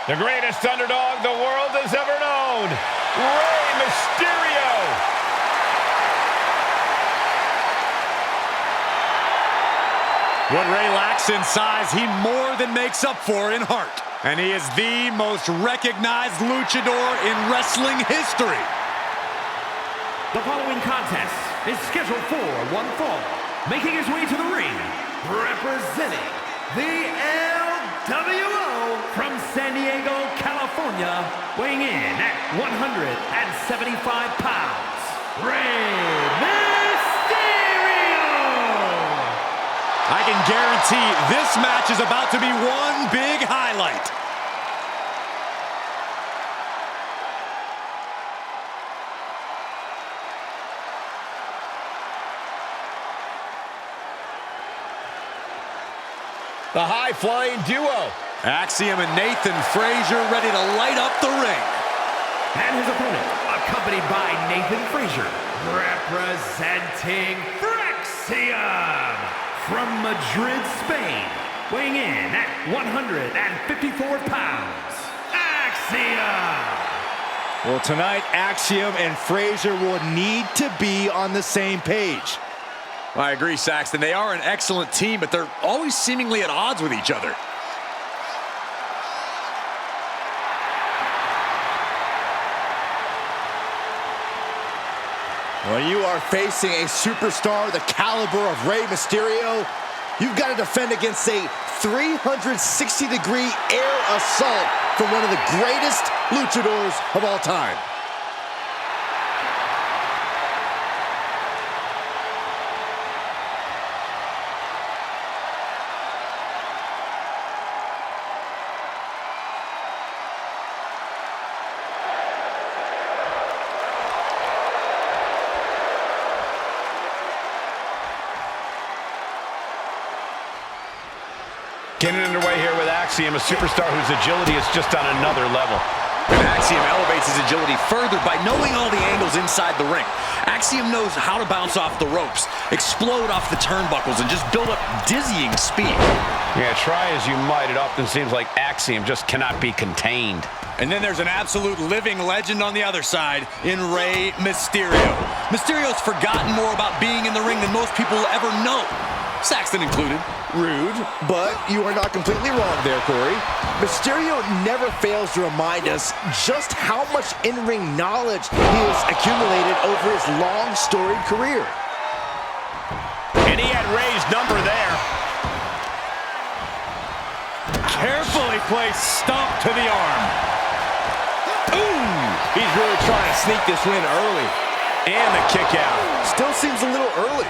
The greatest underdog the world has ever known, Rey Mysterio. What Rey lacks in size, he more than makes up for in heart. And he is the most recognized luchador in wrestling history. The following contest is scheduled for one fall. Making his way to the ring, representing the LWO from San Diego, California, weighing in at 175 pounds, Rey Mysterio! I can guarantee this match is about to be one big highlight. The high-flying duo. Axiom and Nathan Frazier ready to light up the ring. And his opponent, accompanied by Nathan Frazier, representing Axiom from Madrid, Spain, weighing in at 154 pounds, Axiom! Well, tonight, Axiom and Frazier will need to be on the same page. I agree, Saxton. They are an excellent team, but they're always seemingly at odds with each other. When you are facing a superstar the caliber of Rey Mysterio, you've got to defend against a 360-degree air assault from one of the greatest luchadors of all time. Getting underway here with Axiom, a superstar whose agility is just on another level. And Axiom elevates his agility further by knowing all the angles inside the ring. Axiom knows how to bounce off the ropes, explode off the turnbuckles, and just build up dizzying speed. Yeah, try as you might, it often seems like Axiom just cannot be contained. And then there's an absolute living legend on the other side in Rey Mysterio. Mysterio's forgotten more about being in the ring than most people will ever know, Saxton included. Rude, but you are not completely wrong there, Corey. Mysterio never fails to remind us just how much in-ring knowledge he has accumulated over his long, storied career. And he had Rey's number there. Carefully placed stomp to the arm. Ooh! He's really trying to sneak this win early. And the kick out. Still seems a little early.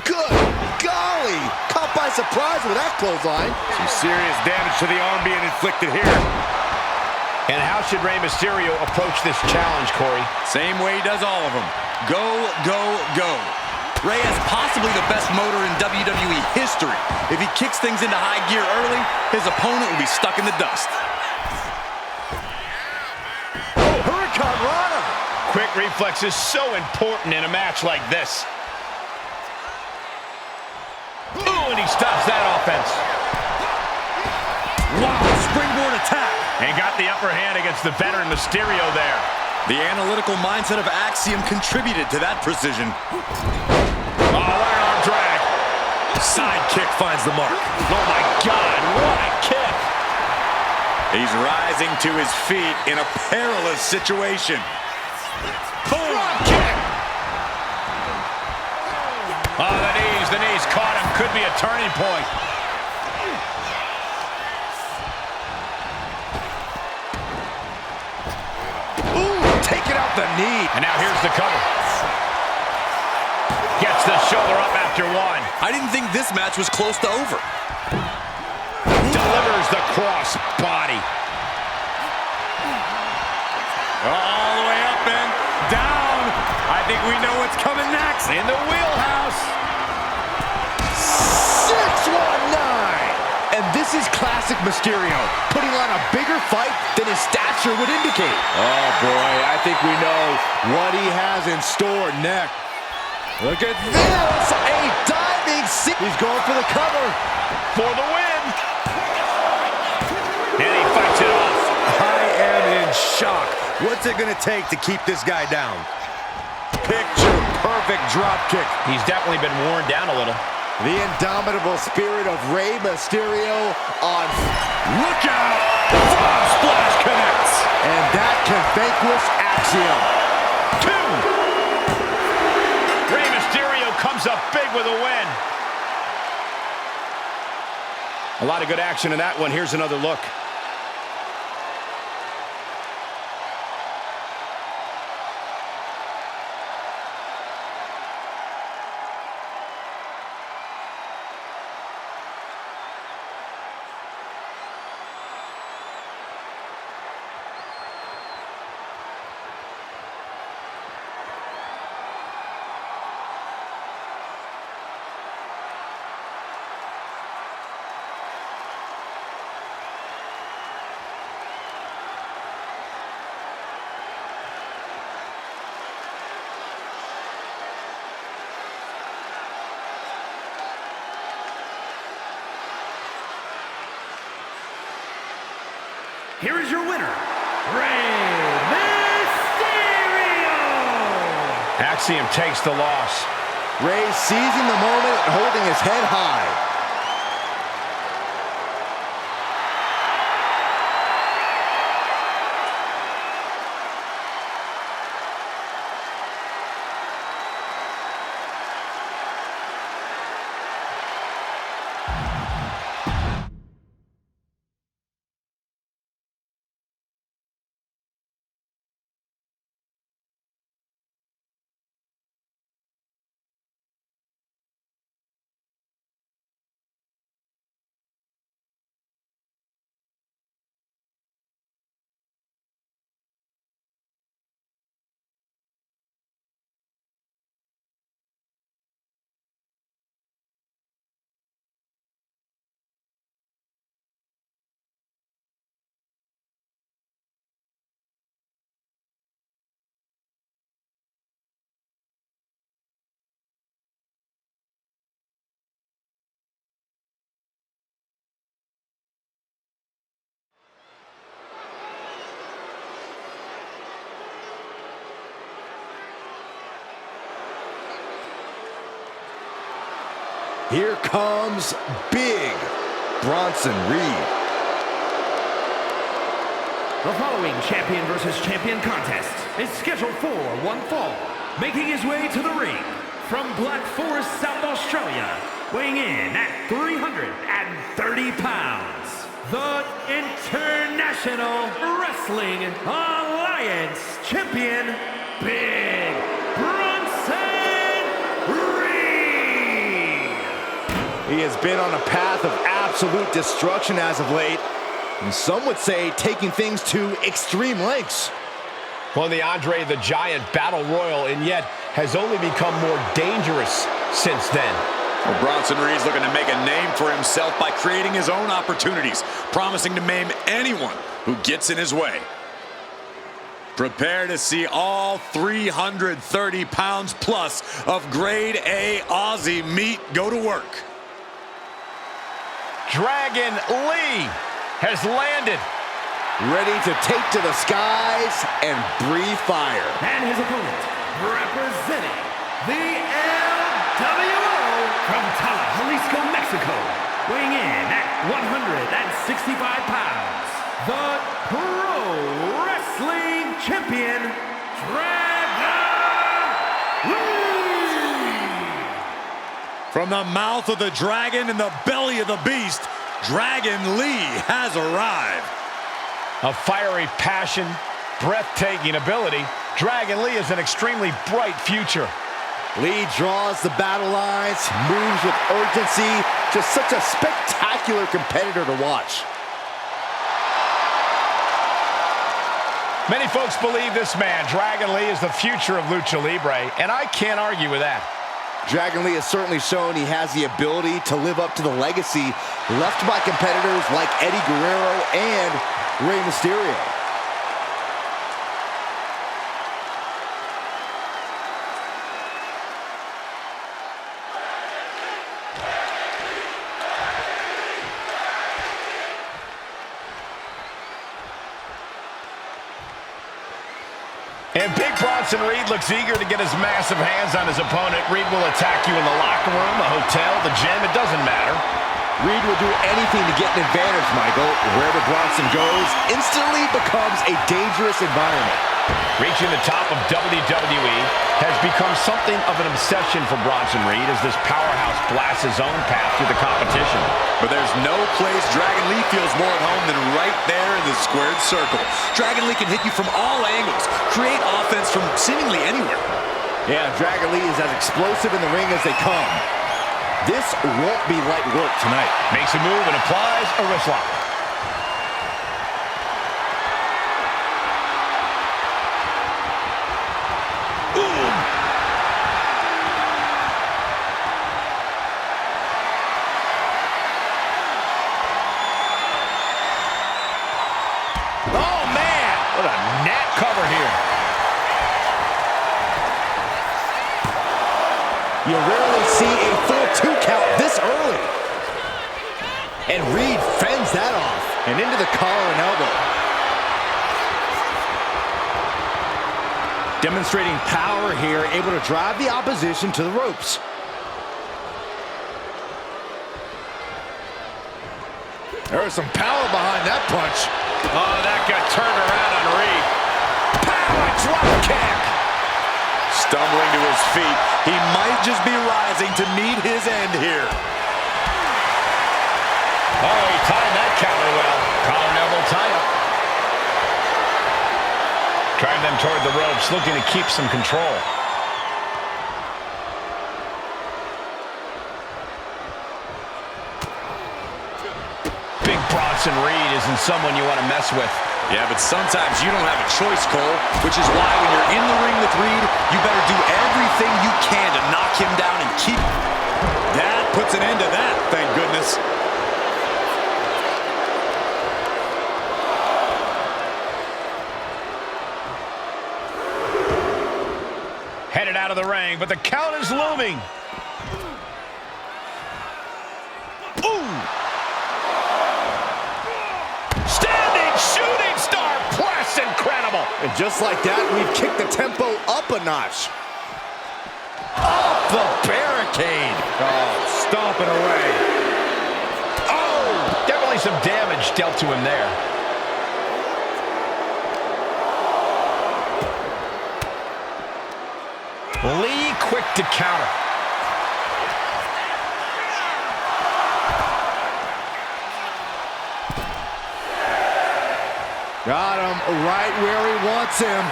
Good golly! Caught by surprise with that clothesline. Some serious damage to the arm being inflicted here. And how should Rey Mysterio approach this challenge, Corey? Same way he does all of them. Go, go, go. Rey has possibly the best motor in WWE history. If he kicks things into high gear early, his opponent will be stuck in the dust. Oh, Hurricane Rana! Quick reflex is so important in a match like this. Ooh, and he stops that offense. Wow, springboard attack. And got the upper hand against the veteran Mysterio there. The analytical mindset of Axiom contributed to that precision. Oh, what an arm drag. Side kick finds the mark. Oh, my God, what a kick. He's rising to his feet in a perilous situation. Boom, front kick. Oh, the knees caught him. Could be a turning point. Ooh, taking out the knee. And now here's the cover. Gets the shoulder up after one. I didn't think this match was close to over. Delivers the cross body. All the way up and down. I think we know what's coming next. In the wheelhouse. 619! And this is classic Mysterio, putting on a bigger fight than his stature would indicate. Oh boy, I think we know what he has in store next. Look at this, a dive being seen. He's going for the cover. For the win. And he fights it off. I am in shock. What's it gonna take to keep this guy down? Picture perfect drop kick. He's definitely been worn down a little. The indomitable spirit of Rey Mysterio on. Look out! Frog splash connects. And that can vanquish Axiom. 2. Rey Mysterio comes up big with a win. A lot of good action in that one. Here's another look. Here is your winner, Rey Mysterio! Axiom takes the loss. Rey seizing the moment and holding his head high. Here comes Big Bronson Reed. The following champion versus champion contest is scheduled for one fall. Making his way to the ring from Black Forest, South Australia, weighing in at 330 pounds, the International Wrestling Alliance champion, Big Bronson Reed. He has been on a path of absolute destruction as of late, and some would say taking things to extreme lengths. Won the Andre the Giant Battle Royal and yet has only become more dangerous since then. Well, Bronson Reed's looking to make a name for himself by creating his own opportunities, promising to maim anyone who gets in his way. Prepare to see all 330 pounds plus of grade A Aussie meat go to work. Dragon Lee has landed. Ready to take to the skies and breathe fire. And his opponent, representing the LWO from Tala, Jalisco, Mexico, weighing in at 165 pounds, the Pro Wrestling Champion, Dragon Lee! From the mouth of the dragon and the belly of the beast, Dragon Lee has arrived. A fiery passion, breathtaking ability. Dragon Lee has an extremely bright future. Lee draws the battle lines, moves with urgency. Just such a spectacular competitor to watch. Many folks believe this man, Dragon Lee, is the future of Lucha Libre, and I can't argue with that. Dragon Lee has certainly shown he has the ability to live up to the legacy left by competitors like Eddie Guerrero and Rey Mysterio. Bronson Reed looks eager to get his massive hands on his opponent. Reed will attack you in the locker room, the hotel, the gym. It doesn't matter. Reed will do anything to get an advantage, Michael. Wherever Bronson goes, instantly becomes a dangerous environment. Reaching the top of WWE has become something of an obsession for Bronson Reed as this powerhouse blasts his own path through the competition. But there's no place Dragon Lee feels more at home than right there in the squared circle. Dragon Lee can hit you from all angles, create offense from seemingly anywhere. Yeah, Dragon Lee is as explosive in the ring as they come. This won't be light work tonight. Makes a move and applies a wrist lock. Oh, man! What a net cover here. You rarely see a full 2 count this early. And Reed fends that off. And into the collar and elbow. Demonstrating power here, able to drive the opposition to the ropes. There was some power behind that punch. Oh, that got turned around on Reed. Power drop kick. Stumbling to his feet, he might just be rising to meet his end here. Oh, he timed that counter well. Collar and elbow tie-up. Driving them toward the ropes, looking to keep some control. Big Bronson Reed isn't someone you want to mess with. Yeah, but sometimes you don't have a choice, Cole, which is why when you're in the ring with Reed, you better do everything you can to knock him down and keep... That puts an end to that, thank goodness. Headed out of the ring, but the count is looming. Ooh! Standing shooting star press, incredible. And just like that, we've kicked the tempo up a notch. Off the barricade. Oh, stomping away. Oh, definitely some damage dealt to him there. Lee quick to counter. Got him right where he wants him.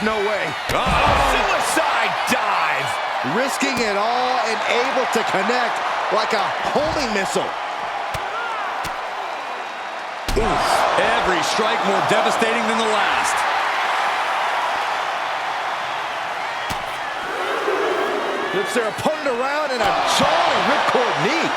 No way. Suicide dive. Risking it all and able to connect like a homing missile. Oof. Every strike more devastating than the last. Flips their opponent around in a jarring ripcord knee.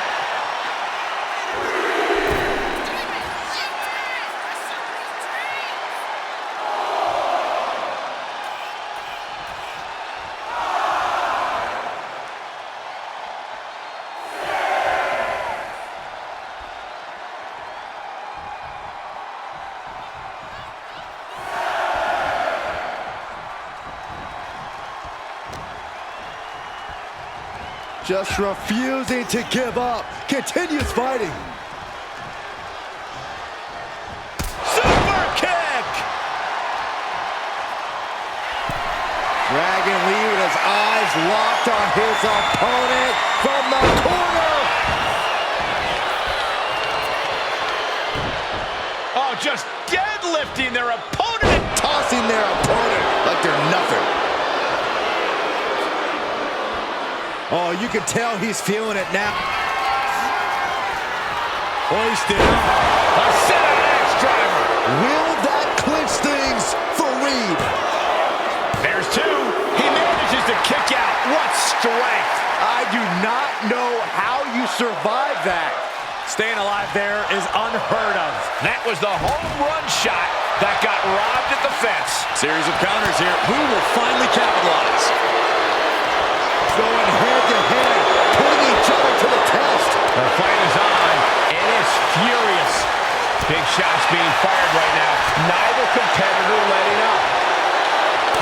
Just refusing to give up. Continues fighting. Super kick. Dragon Lee with his eyes locked on his opponent from the corner. Oh, just deadlifting their opponent. Tossing their opponent like they're nothing. Oh, you can tell he's feeling it now. Hoisted. A center axe driver. Will that clinch things for Reed? There's two. He manages to kick out. What strength. I do not know how you survive that. Staying alive there is unheard of. That was the home run shot that got robbed at the fence. Series of counters here. Who will finally capitalize? Going head to head, putting each other to the test. The fight is on, and it's furious. Big shots being fired right now. Neither competitor letting up.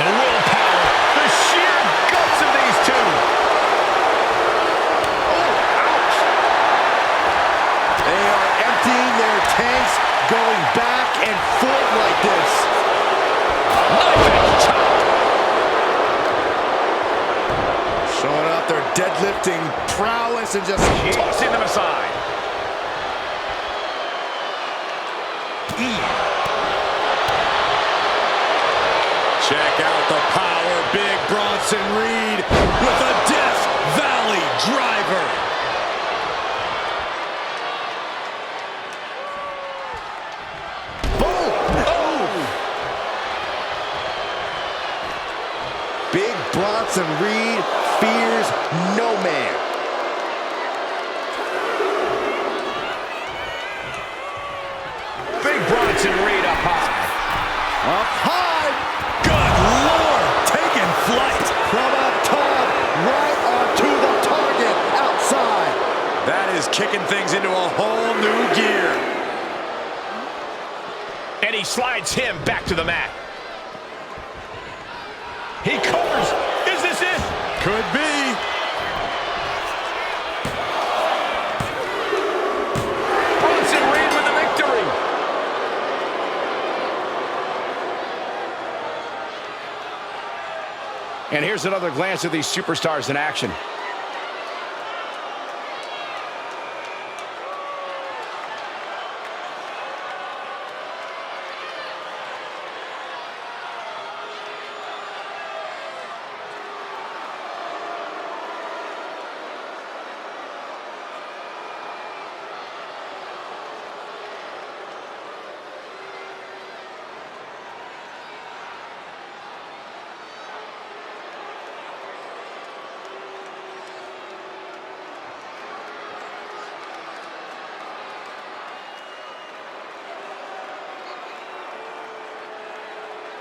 The willpower, the sheer guts of these two. Oh, ouch. They are emptying their tanks, going back and forth like this. Knife edge chop. Showing off their deadlifting prowess and just Tossing them aside. Check out the power, Big Bronson Reed with a Death Valley driver. boom! Oh! Big Bronson Reed fears no man. Big Bronson Reed up high. Up high, Good Lord, taking flight. from up top, right onto the target, outside. That is kicking things into a whole new gear. And he slides him back to the mat. He covers. Is this it? Could be. Bronson Reed with the victory. And here's another glance at these superstars in action.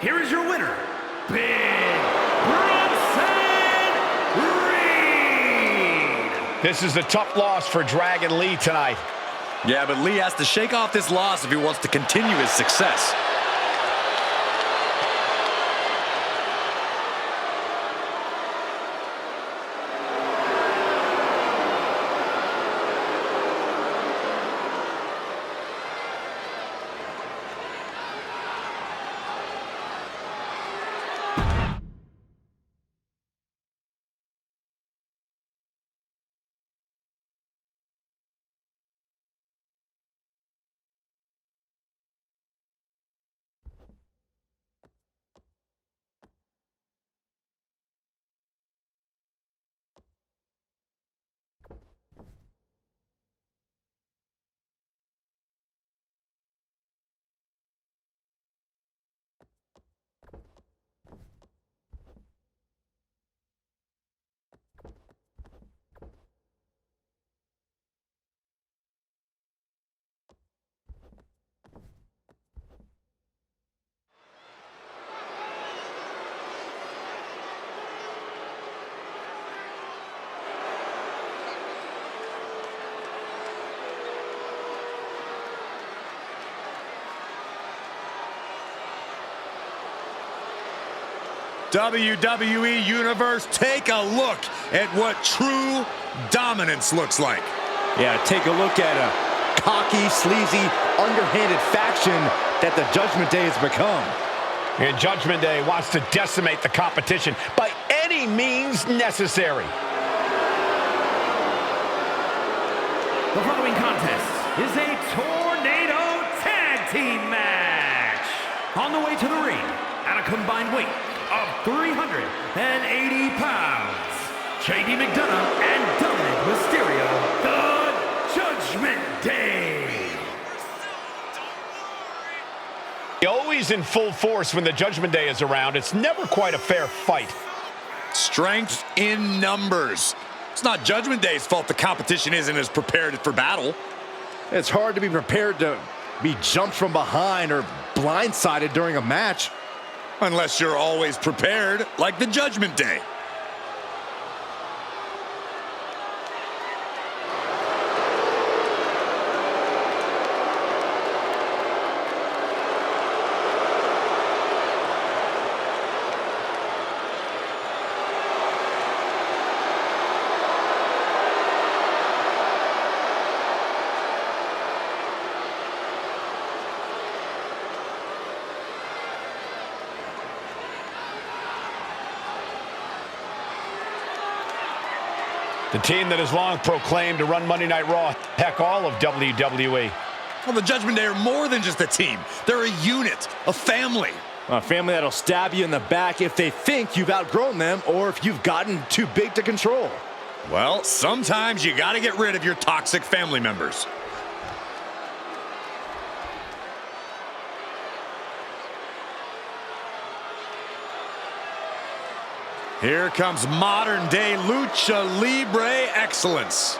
Here is your winner, Big Bronson Reed. This is a tough loss for Dragon Lee tonight. Yeah, but Lee has to shake off this loss if he wants to continue his success. WWE Universe, take a look at what true dominance looks like. Yeah, take a look at a cocky, sleazy, underhanded faction that the Judgment Day has become. And Judgment Day wants to decimate the competition by any means necessary. The following contest is a Tornado Tag Team match. On the way to the ring, at a combined weight of 380 pounds, JD McDonough and Dominic Mysterio, the Judgment Day. Always in full force when the Judgment Day is around. It's never quite a fair fight. Strength in numbers. It's not Judgment Day's fault the competition isn't as prepared for battle. It's hard to be prepared to be jumped from behind or blindsided during a match. Unless you're always prepared, like the Judgment Day. The team that has long proclaimed to run Monday Night Raw, heck, all of WWE. Well, the Judgment Day are more than just a team. They're a unit, a family. A family that'll stab you in the back if they think you've outgrown them or if you've gotten too big to control. Well, sometimes you gotta get rid of your toxic family members. Here comes modern-day Lucha Libre excellence.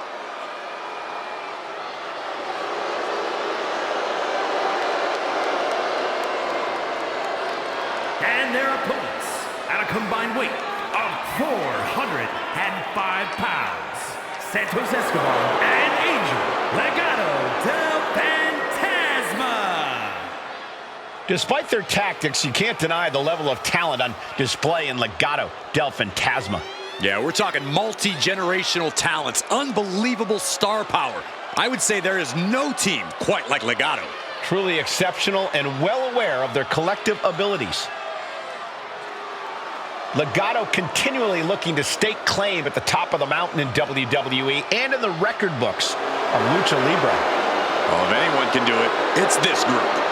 And their opponents, at a combined weight of 405 pounds, Santos Escobar and Angel Legado del Fantasma. Despite their tactics, you can't deny the level of talent on display in Legado del Fantasma. Yeah, we're talking multi-generational talents, unbelievable star power. I would say there is no team quite like Legado. Truly exceptional and well aware of their collective abilities. Legado continually looking to stake claim at the top of the mountain in WWE and in the record books of Lucha Libre. Well, if anyone can do it, it's this group.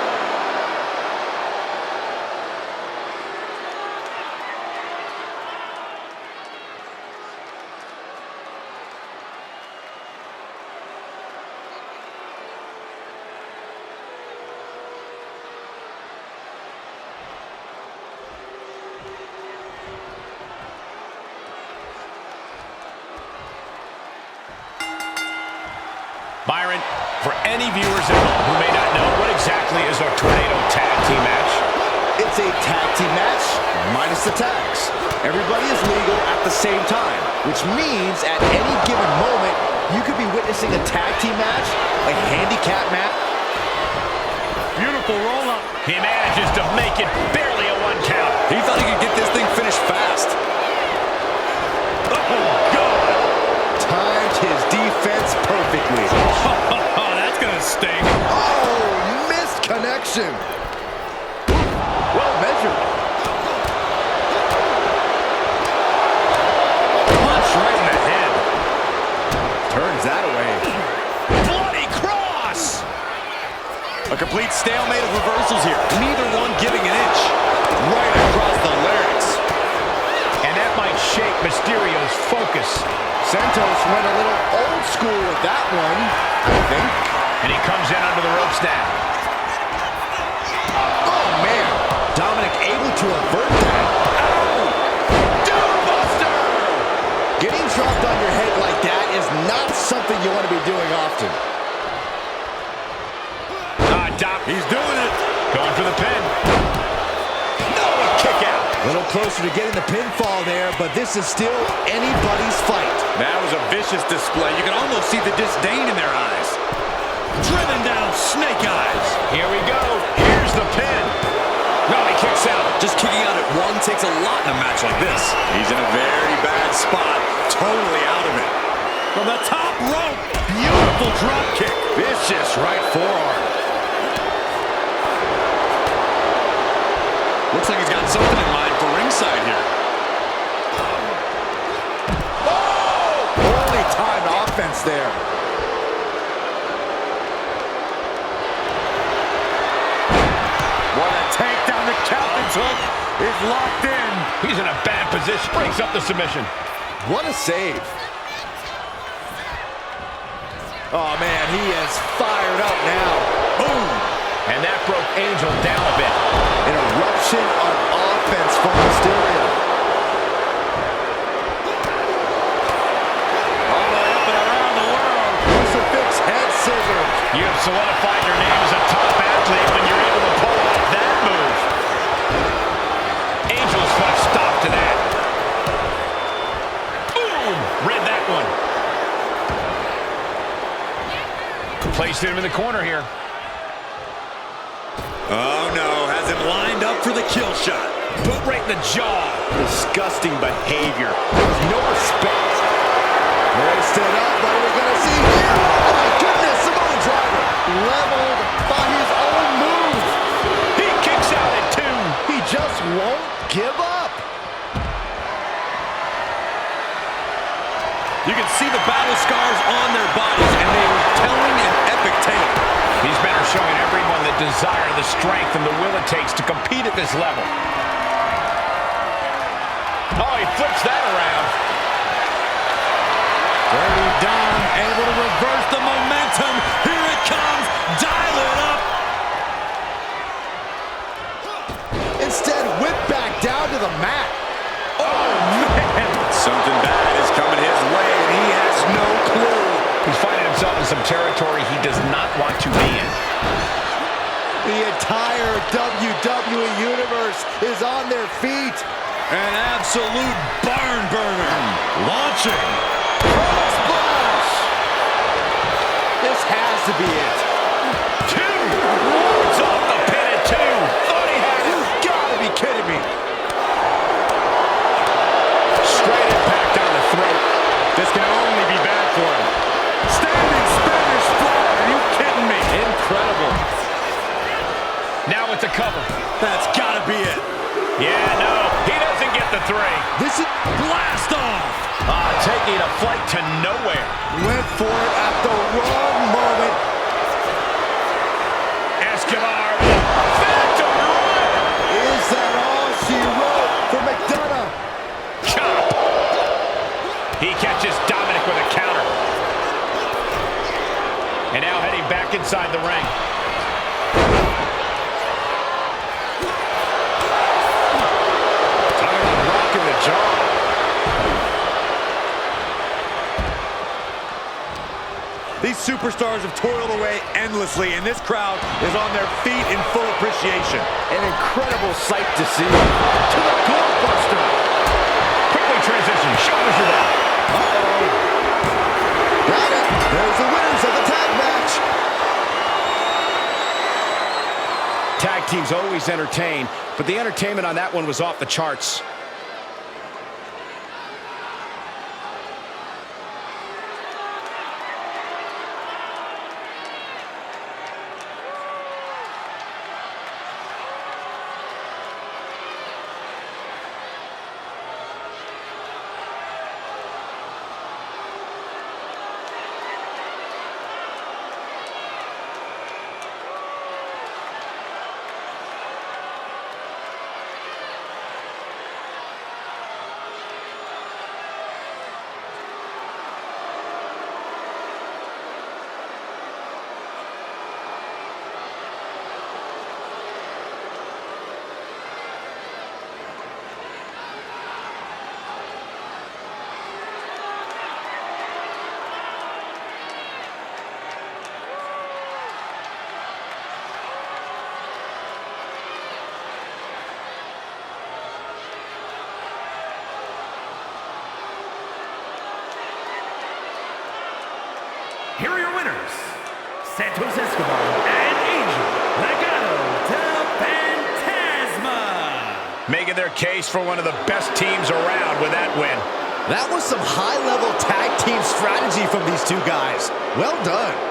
Byron, for any viewers at home who may not know, what exactly is our Tornado Tag Team match? It's a tag team match minus the tags. Everybody is legal at the same time, which means at any given moment, you could be witnessing a tag team match, a handicap match. Beautiful roll-up. He manages to make it barely a one count. He thought he could get this thing finished fast. Oh, God. Timed his defense perfectly. That's gonna sting. Oh, missed connection. Well measured. Punch right in the head. Turns that away. Bloody cross! A complete stalemate of reversals here. Neither one giving an inch. Right across the larynx. And that might shake Mysterio's focus. Santos went a little old school with that one, I think. And he comes in under the ropes now. Oh, man. Dominic able to avert that. Ow! Doombuster! Getting dropped on your head like that is not something you want to be doing often. Doc. He's doing it. Going for the pin. No, a kick out. A little closer to getting the pinfall there, but this is still anybody's fight. That was a vicious display. You can almost see the disdain in their eyes. Driven down, snake eyes. Here we go. Here's the pin. No, he kicks out. Just kicking out at one takes a lot in a match like this. He's in a very bad spot. Totally out of it. From the top rope. Beautiful drop kick. Vicious right forearm. Looks like he's got something in mind for ringside here. Oh! Poorly timed offense there. What a takedown. The captain's hook is locked in. He's in a bad position. Breaks up the submission. What a save. Oh, man, he is fired up now. Boom. And that broke Angel down a bit. An eruption of offense from Mysterio. All the way up and around the world. Crucifix head scissors. You have solidified your name as a top athlete when you're able to pull off that move. Angel's put a stop to that. Boom! Read that one. Placed him in the corner here. Oh, no. Has him lined up for the kill shot. Boot right in the jaw. Disgusting behavior. There's no respect. Hoisted up. What are we going to see here? Oh, my goodness. Samoa driver. Leveled by his own move. He kicks out at 2. He just won't give up. You can see the battle scars on their bodies, and they are telling an epic tale. These men are showing everyone the desire, the strength, and the will it takes to compete at this level. Oh, he flips that around. Dirty Dom able to reverse the momentum. Here it comes. Dial it up. Instead, whip back down to the mat. Oh, man. Something bad is coming his way, and he has no clue. He's finding himself in some territory he does not want to be in. The entire WWE Universe is on their feet. An absolute barn burner. Launching. Cross splash. This has to be it. Two. It's off the pin at two. Thought he had it. You've got to be kidding me. Straight impact on the throat. This can only be bad for him. Standing Spanish fly. Are you kidding me? Incredible. Now with the cover. That's got to be it. Yeah, no. He doesn't get the three. This is Blast off. Taking a flight to nowhere. went for it at the wrong moment. Escobar with a phantom run. Is that all she wrote for McDonough? Chop. He catches Dominic with a counter. And now heading back inside the ring. Talking about rocking the jaw. These superstars have toiled away endlessly, and this crowd is on their feet in full appreciation. An incredible sight to see. To the doorbuster. Quickly transition. Shoulders are down. Uh-oh. Got it. There's the winners of the tag match. Tag teams always entertain, but the entertainment on that one was off the charts. Here are your winners, Santos Escobar and Angel Legado del Fantasma. Making their case for one of the best teams around with that win. That was some high-level tag team strategy from these two guys. Well done.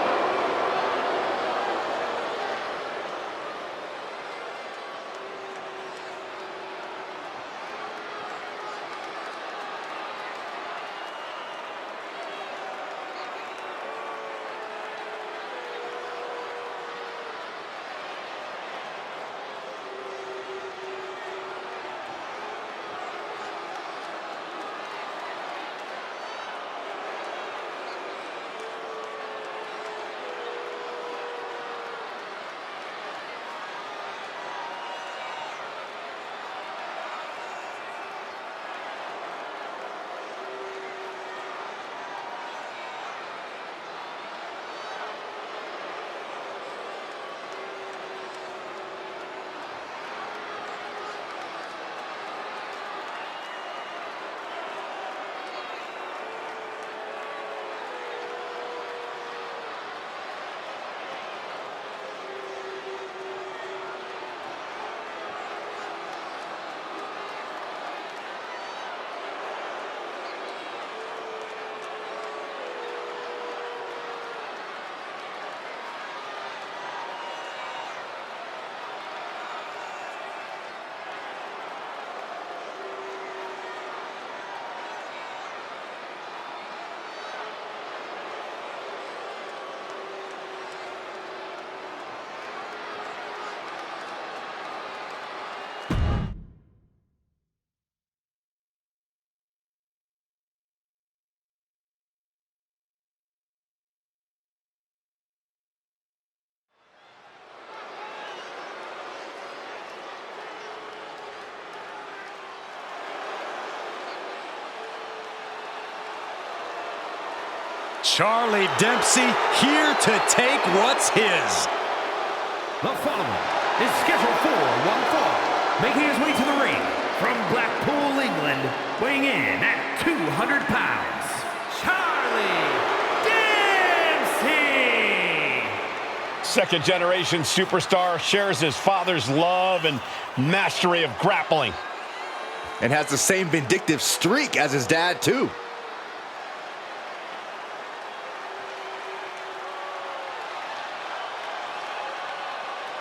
Charlie Dempsey here to take what's his. The following is scheduled for one fall, making his way to the ring from Blackpool, England, weighing in at 200 pounds, Charlie Dempsey! Second-generation superstar, shares his father's love and mastery of grappling. And has the same vindictive streak as his dad, too.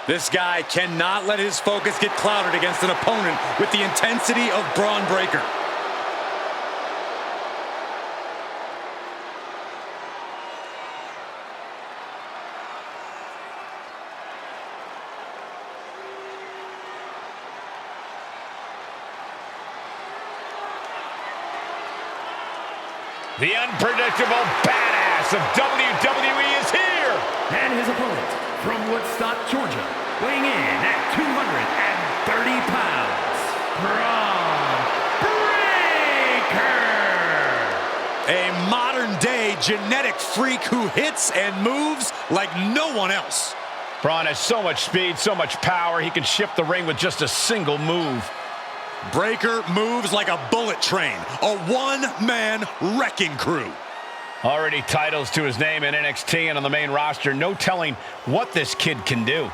This guy cannot let his focus get clouded against an opponent with the intensity of Braun Breaker. The unpredictable badass of WWE is here! And his opponent from Woodstock, Georgia, weighing in at 230 pounds, Braun Breaker! A modern-day genetic freak who hits and moves like no one else. Braun has so much speed, so much power, he can shift the ring with just a single move. Breaker moves like a bullet train, a one-man wrecking crew. Already titles to his name in NXT and on the main roster. No telling what this kid can do.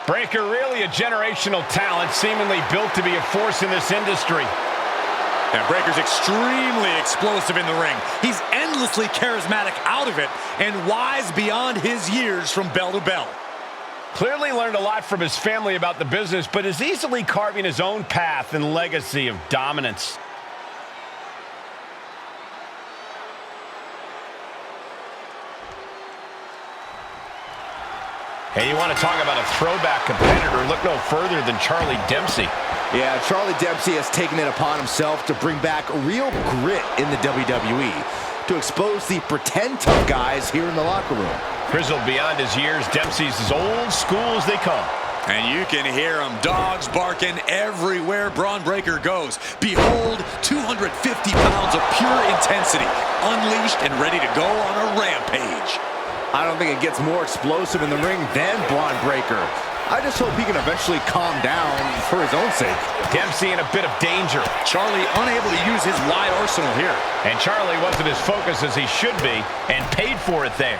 Breaker, really a generational talent, seemingly built to be a force in this industry. And Breaker's extremely explosive in the ring. He's endlessly charismatic out of it and wise beyond his years from bell to bell. Clearly learned a lot from his family about the business, but is easily carving his own path and legacy of dominance. Hey, you want to talk about a throwback competitor? Look no further than Charlie Dempsey. Yeah, Charlie Dempsey has taken it upon himself to bring back real grit in the WWE, to expose the pretend tough guys here in the locker room. Grizzled beyond his years, Dempsey's as old school as they come. And you can hear him, dogs barking everywhere Braun Breaker goes. Behold, 250 pounds of pure intensity, unleashed and ready to go on a rampage. I don't think it gets more explosive in the ring than Braun Breaker. I just hope he can eventually calm down for his own sake. Dempsey in a bit of danger. Charlie unable to use his wide arsenal here. And Charlie wasn't as focused as he should be, and paid for it there.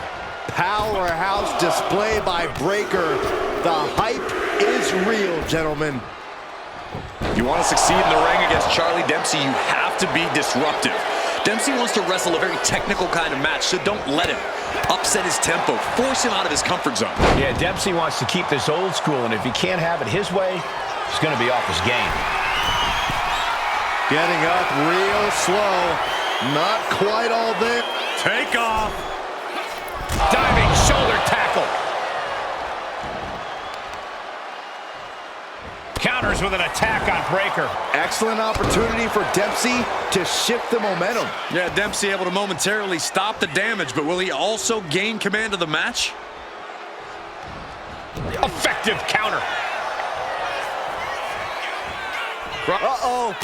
Powerhouse display by Breaker. The hype is real, gentlemen. You want to succeed in the ring against Charlie Dempsey, you have to be disruptive. Dempsey wants to wrestle a very technical kind of match, so don't let him upset his tempo, force him out of his comfort zone. Yeah, Dempsey wants to keep this old school, and if he can't have it his way, he's going to be off his game. Getting up real slow. Not quite all there. Take off. Diving shoulder tackle. Counters with an attack on Breaker. Excellent opportunity for Dempsey to shift the momentum. Yeah, Dempsey able to momentarily stop the damage, but will he also gain command of the match? Effective counter. Uh-oh.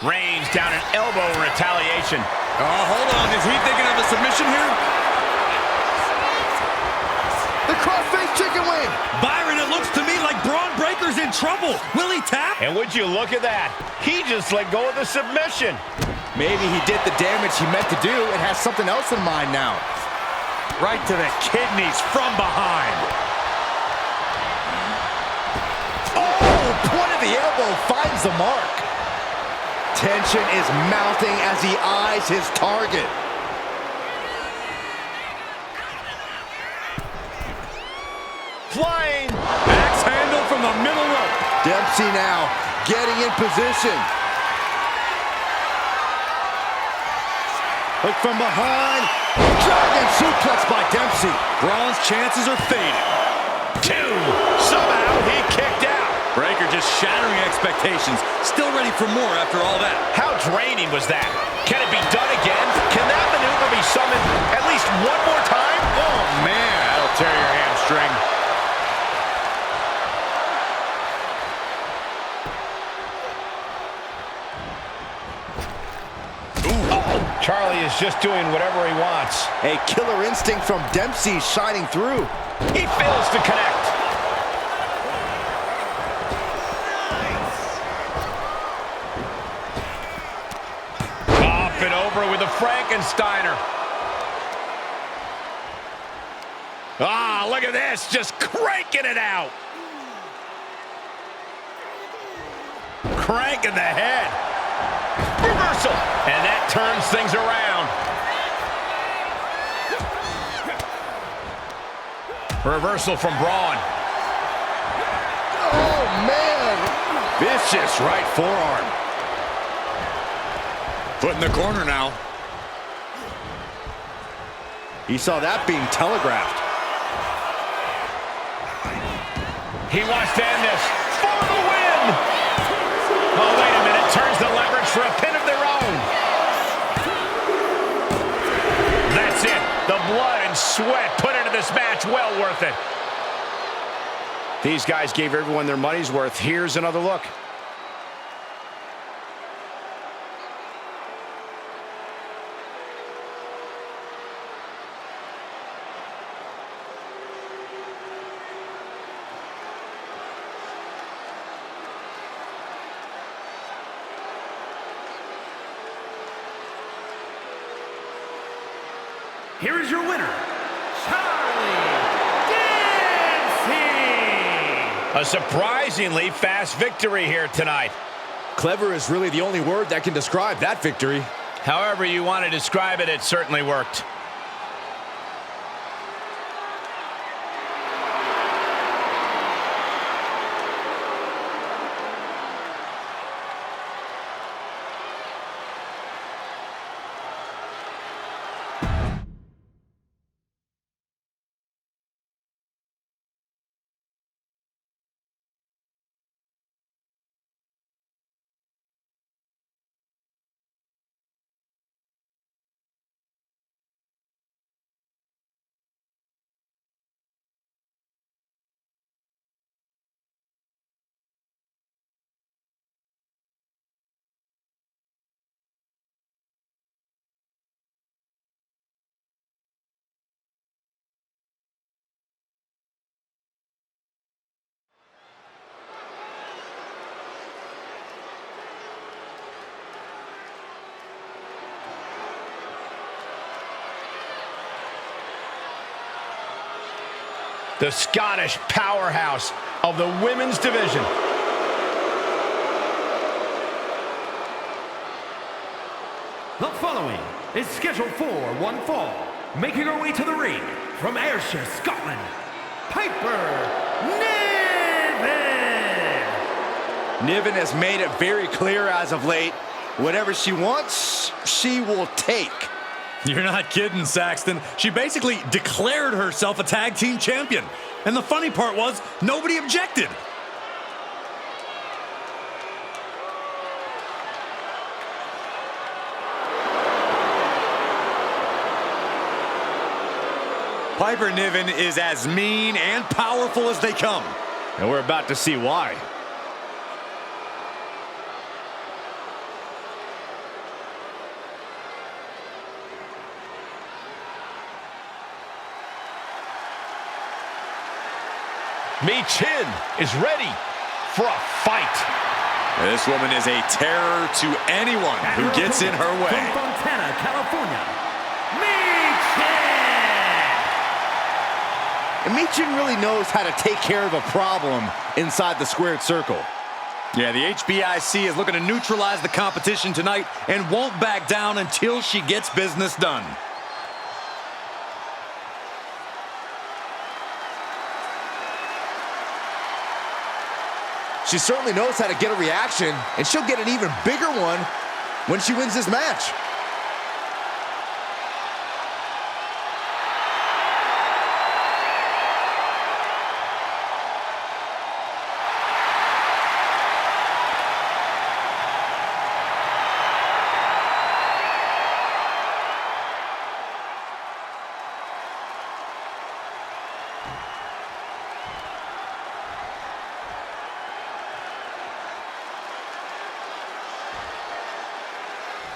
Range down an elbow in retaliation. Oh, hold on. Is he thinking of a submission here? The cross-face chicken wing. Byron, it looks to me like Braun Breaker's in trouble. Will he tap? And would you look at that? He just let go of the submission. Maybe he did the damage he meant to do and has something else in mind now. Right to the kidneys from behind. Oh, point of the elbow finds the mark. Tension is mounting as he eyes his target. Flying. Axe handle from the middle rope. Dempsey now getting in position. Look from behind. Dragon suplex by Dempsey. Braun's chances are fading. 2. Somehow he kicked out. shattering expectations. Still ready for more after all that. How draining was that? Can it be done again? Can that maneuver be summoned at least one more time? Oh, man, that'll tear your hamstring. Charlie is just doing whatever he wants. A killer instinct from Dempsey shining through. He fails to connect. Up and over with a Frankensteiner. Ah, look at this, just cranking it out. Cranking the head. Reversal, and that turns things around. Reversal from Braun. Oh, man. Vicious right forearm. Foot in the corner now. He saw that being telegraphed. He wants to end this for the win. Oh, wait a minute. Turns the leverage for a pin of their own. That's it. The blood and sweat put into this match. Well worth it. These guys gave everyone their money's worth. Here's another look. Here is your winner, Charlie Dempsey! A surprisingly fast victory here tonight. Clever is really the only word that can describe that victory. However you want to describe it, it certainly worked. The Scottish powerhouse of the women's division. The following is scheduled for one fall. Making her way to the ring from Ayrshire, Scotland, Piper Niven! Niven has made it very clear as of late, whatever she wants, she will take. You're not kidding, Saxton. She basically declared herself a tag team champion. And the funny part was, nobody objected. Piper Niven is as mean and powerful as they come. And we're about to see why. Chin is ready for a fight. This woman is a terror to anyone who gets in her way. From Fontana, California, Michin! And Michin really knows how to take care of a problem inside the squared circle. Yeah, the HBIC is looking to neutralize the competition tonight and won't back down until she gets business done. She certainly knows how to get a reaction, and she'll get an even bigger one when she wins this match.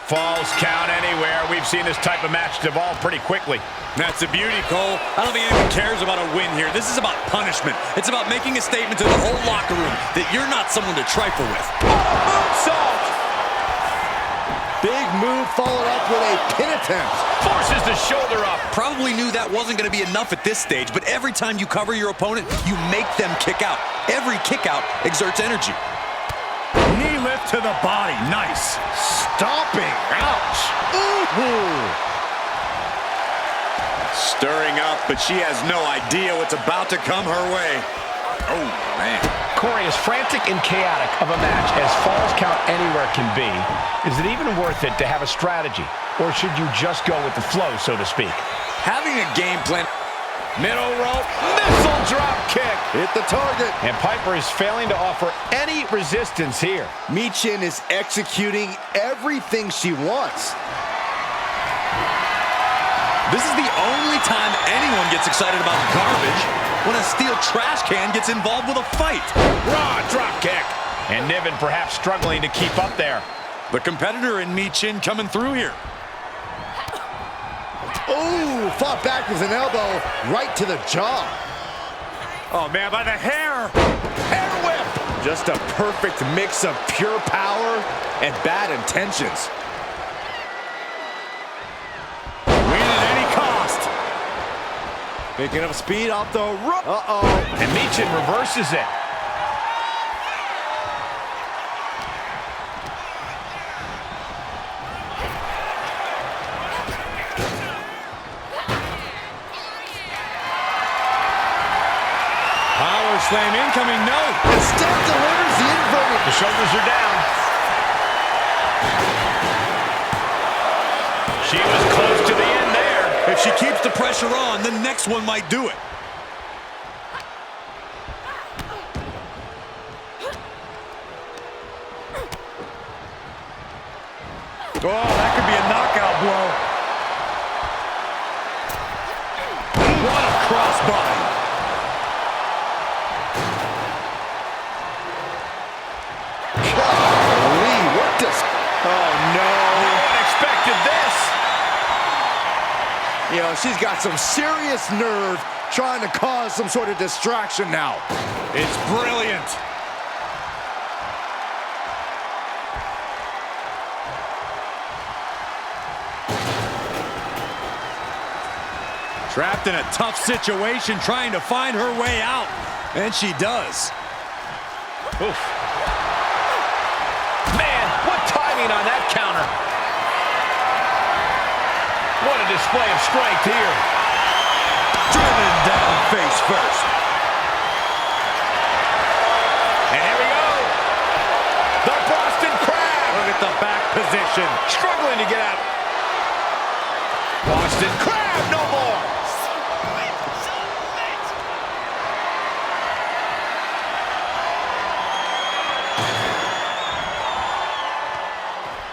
Falls count anywhere. We've seen this type of match devolve pretty quickly. That's the beauty, Cole. I don't think anyone cares about a win here. This is about punishment. It's about making a statement to the whole locker room that you're not someone to trifle with. Moonsault! Big move followed up with a pin attempt. Forces the shoulder up. Probably knew that wasn't going to be enough at this stage, but every time you cover your opponent, you make them kick out. Every kick out exerts energy. Knee lift to the body. Nice. Stomping. Ouch. Ooh. Stirring up, but she has no idea what's about to come her way. Oh, man. Corey, as frantic and chaotic of a match as Falls Count Anywhere can be, is it even worth it to have a strategy? Or should you just go with the flow, so to speak? Having a game plan. Middle rope, missile drop kick. Hit the target. And Piper is failing to offer any resistance here. Michin is executing everything she wants. This is the only time anyone gets excited about garbage, when a steel trash can gets involved with a fight. Raw drop kick. And Niven perhaps struggling to keep up there. The competitor in Michin coming through here. Ooh, fought back with an elbow right to the jaw. Oh, man, by the hair. Hair whip. Just a perfect mix of pure power and bad intentions. Picking up speed off the rope. Uh-oh. And Michin reverses it. Power slam incoming, no. And still delivers the inverted. The shoulders are down. She was close to the end there. If she keeps the pressure on, the next one might do it. Oh, that could be a knockout blow. What a crossbody. Golly, what does... Oh, no. No one expected this. You know, she's got some serious nerve trying to cause some sort of distraction now. It's brilliant. Trapped in a tough situation, trying to find her way out. And she does. Oof. Man, what timing on that counter. What a display of strength here. Driven down face first. And here we go. The Boston Crab. Look at the back position. Struggling to get out. Boston Crab, no more.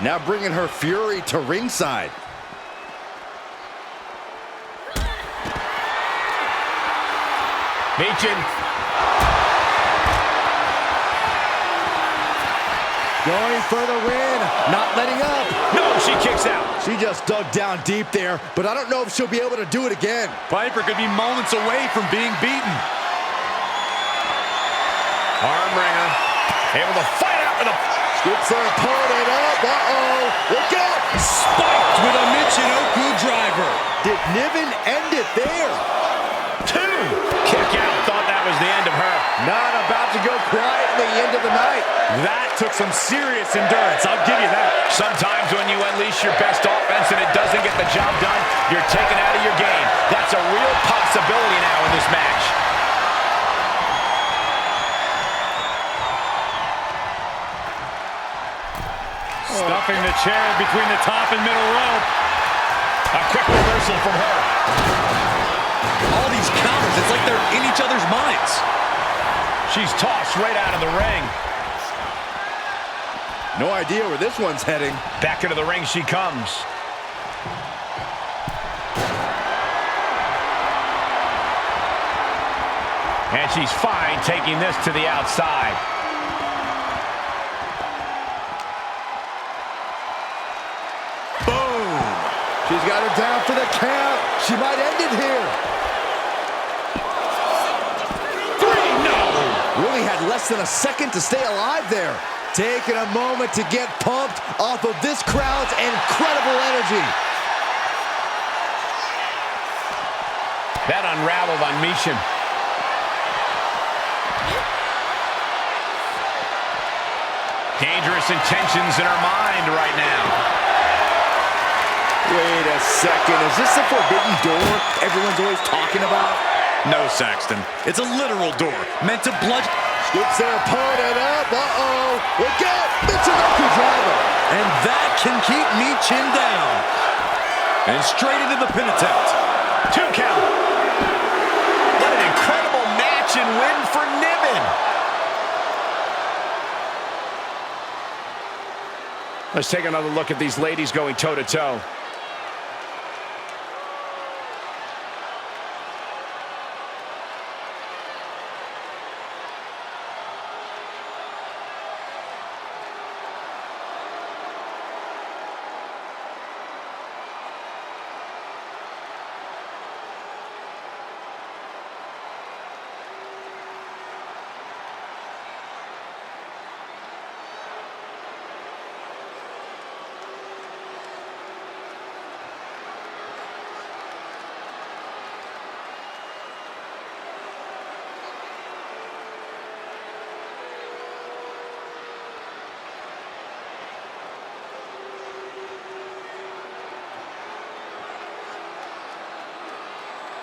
Now bringing her fury to ringside. Michin. Going for the win, not letting up. No, she kicks out. She just dug down deep there, but I don't know if she'll be able to do it again. Piper could be moments away from being beaten. Arm wringer. Able to fight out with a... Scoops her opponent up. Uh-oh. Look out. Spiked with a Michinoku driver. Did Niven end it there? Two. Kick out. Thought that was the end of her. Not about to go quietly into the night. That took some serious endurance, I'll give you that. Sometimes when you unleash your best offense and it doesn't get the job done, you're taken out of your game. That's a real possibility now in this match. Stuffing the chair between the top and middle rope. A quick reversal from her. All these counters, it's like they're in each other's minds. She's tossed right out of the ring. No idea where this one's heading. Back into the ring she comes. And she's fine taking this to the outside. She might end it here. 3, no! Really had less than a second to stay alive there. Taking a moment to get pumped off of this crowd's incredible energy. That unraveled on Mishin. Dangerous intentions in her mind right now. Wait a second, is this the forbidden door everyone's always talking about? No, Saxton. It's a literal door meant to bludgeon. Scoops their opponent up, Look out, Michinoku driver. And that can keep Michin down. And straight into the pin attempt. 2 count. What an incredible match and win for Niven. Let's take another look at these ladies going toe-to-toe.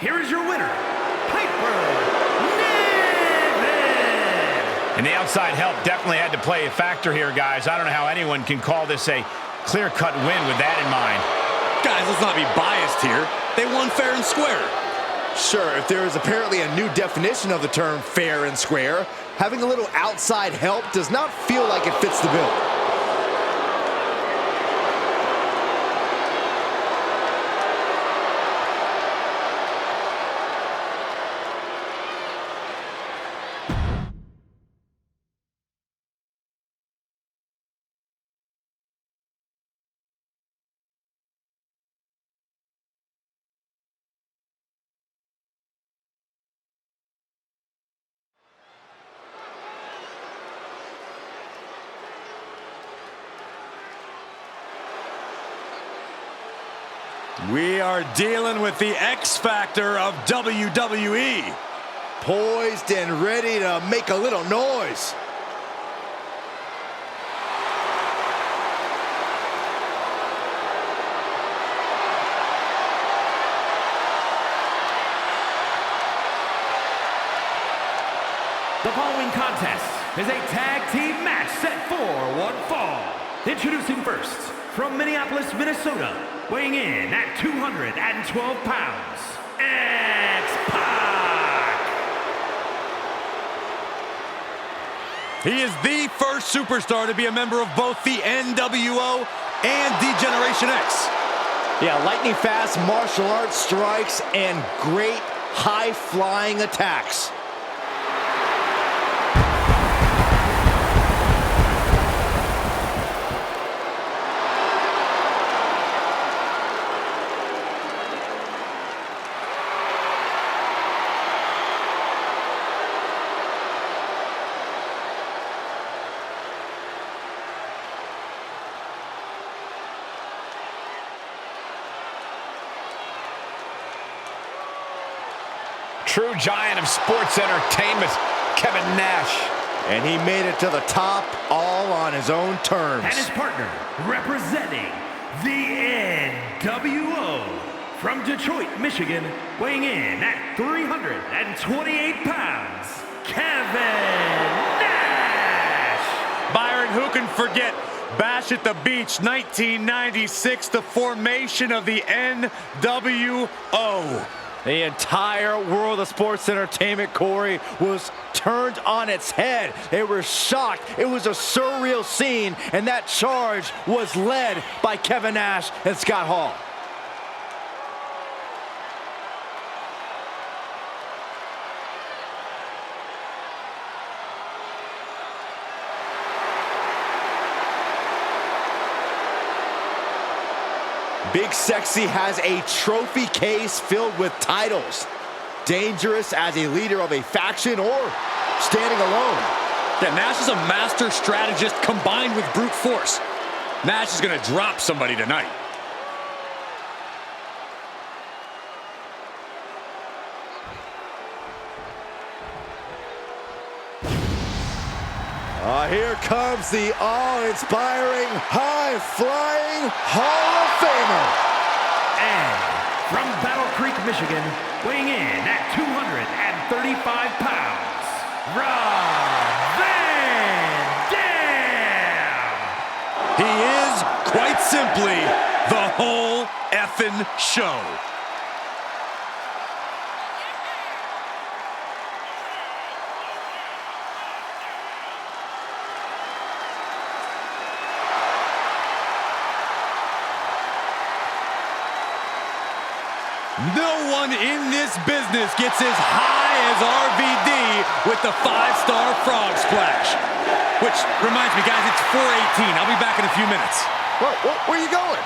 Here is your winner, Piper Niven! And the outside help definitely had to play a factor here, guys. I don't know how anyone can call this a clear-cut win with that in mind. Guys, let's not be biased here. They won fair and square. Sure, if there is apparently a new definition of the term fair and square, having a little outside help does not feel like it fits the bill. We are dealing with the X Factor of WWE. Poised and ready to make a little noise. The following contest is a tag team match set for one fall. Introducing first, from Minneapolis, Minnesota, weighing in at 212 pounds, X-Pac! He is the first superstar to be a member of both the NWO and D-Generation X. Yeah, lightning fast martial arts strikes and great high-flying attacks. True giant of sports entertainment, Kevin Nash. And he made it to the top all on his own terms. And his partner, representing the NWO, from Detroit, Michigan, weighing in at 328 pounds, Kevin Nash! Byron, who can forget Bash at the Beach 1996, the formation of the NWO. The entire world of sports entertainment, Corey, was turned on its head. They were shocked. It was a surreal scene, and that charge was led by Kevin Nash and Scott Hall. Big Sexy has a trophy case filled with titles. Dangerous as a leader of a faction or standing alone. Yeah, Nash is a master strategist combined with brute force. Nash is going to drop somebody tonight. Here comes the awe-inspiring, high-flying Hall of Famer. And from Battle Creek, Michigan, weighing in at 235 pounds, Rob Van Dam! He is, quite simply, the whole effing show. No one in this business gets as high as RVD with the 5-star frog splash. Which reminds me, guys, it's 4:18. I'll be back in a few minutes. Where are you going?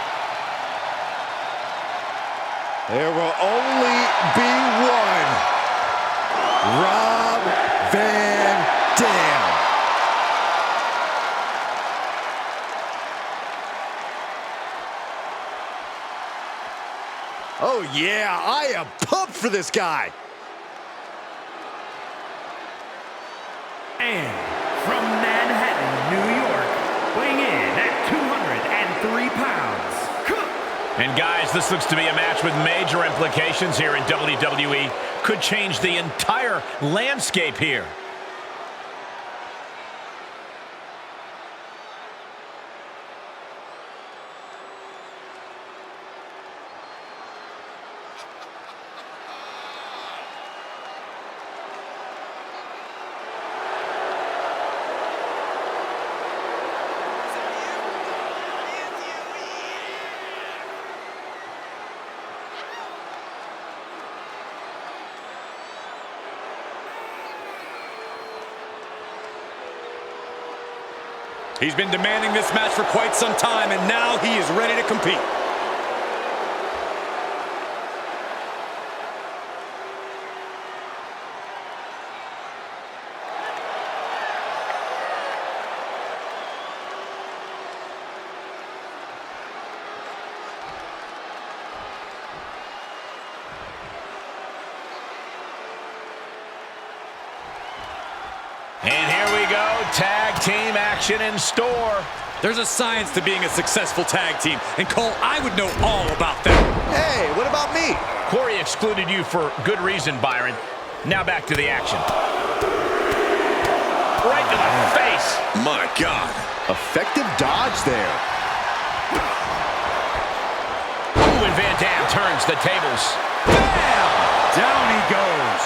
There will only be one. Rob Van Dam. Oh yeah, I am pumped for this guy. And from Manhattan, New York, weighing in at 203 pounds, Cook. And guys, this looks to be a match with major implications here in WWE. Could change the entire landscape here. He's been demanding this match for quite some time, and now he is ready to compete. And here we go, tag team action in store. There's a science to being a successful tag team, and Cole, I would know all about that. Hey, what about me? Corey excluded you for good reason, Byron. Now back to the action. Right to the face. My God. Effective dodge there. Ooh, and Van Dam turns the tables. Bam! Down he goes.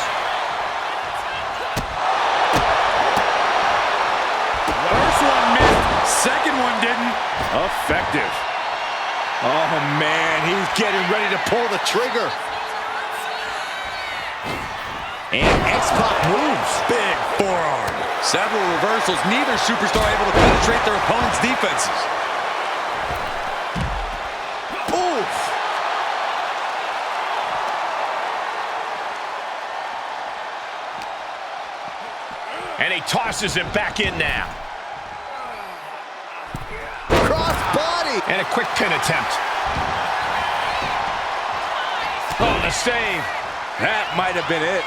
First one missed, second one didn't. Effective. Oh, man, he's getting ready to pull the trigger. And X-Pac moves. Big forearm. Several reversals, neither superstar able to penetrate their opponent's defenses. Oof. And he tosses him back in now. Cross body. And a quick pin attempt. Oh, the save. That might have been it.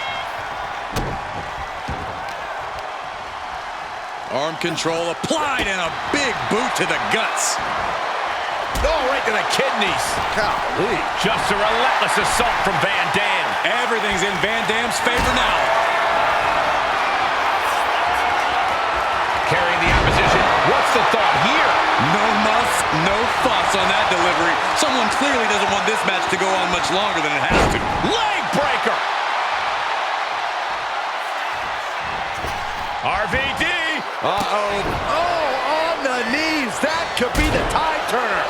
Arm control applied and a big boot to the guts. Oh, right to the kidneys. Golly. Just a relentless assault from Van Dam. Everything's in Van Dam's favor now. Carrying the opposition. What's the thought here? No muss, no fuss on that delivery. Someone clearly doesn't want this match to go on much longer than it has to. Leg breaker. RVD. Uh-oh. Oh, on the knees. That could be the tide turner.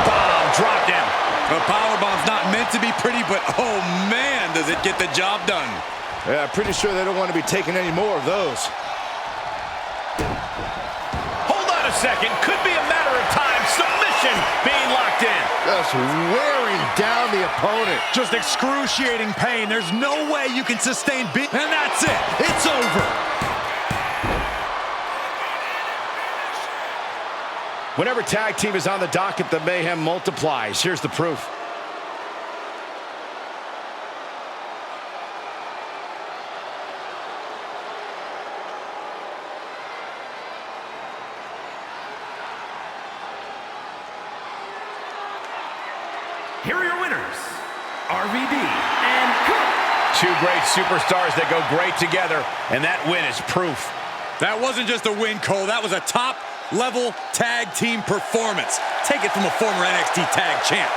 Powerbomb dropped him. The powerbomb's not meant to be pretty, but oh man, does it get the job done. Yeah, pretty sure they don't want to be taking any more of those. second. Could be a matter of time. Submission being locked in. Just wearing down the opponent. Just excruciating pain. There's no way you can sustain beat. And that's it. It's over. Whenever tag team is on the docket, the mayhem multiplies. Here's the proof. Here are your winners, RVD and Cook. Two great superstars that go great together, and that win is proof. That wasn't just a win, Cole. That was a top-level tag team performance. Take it from a former NXT tag champ.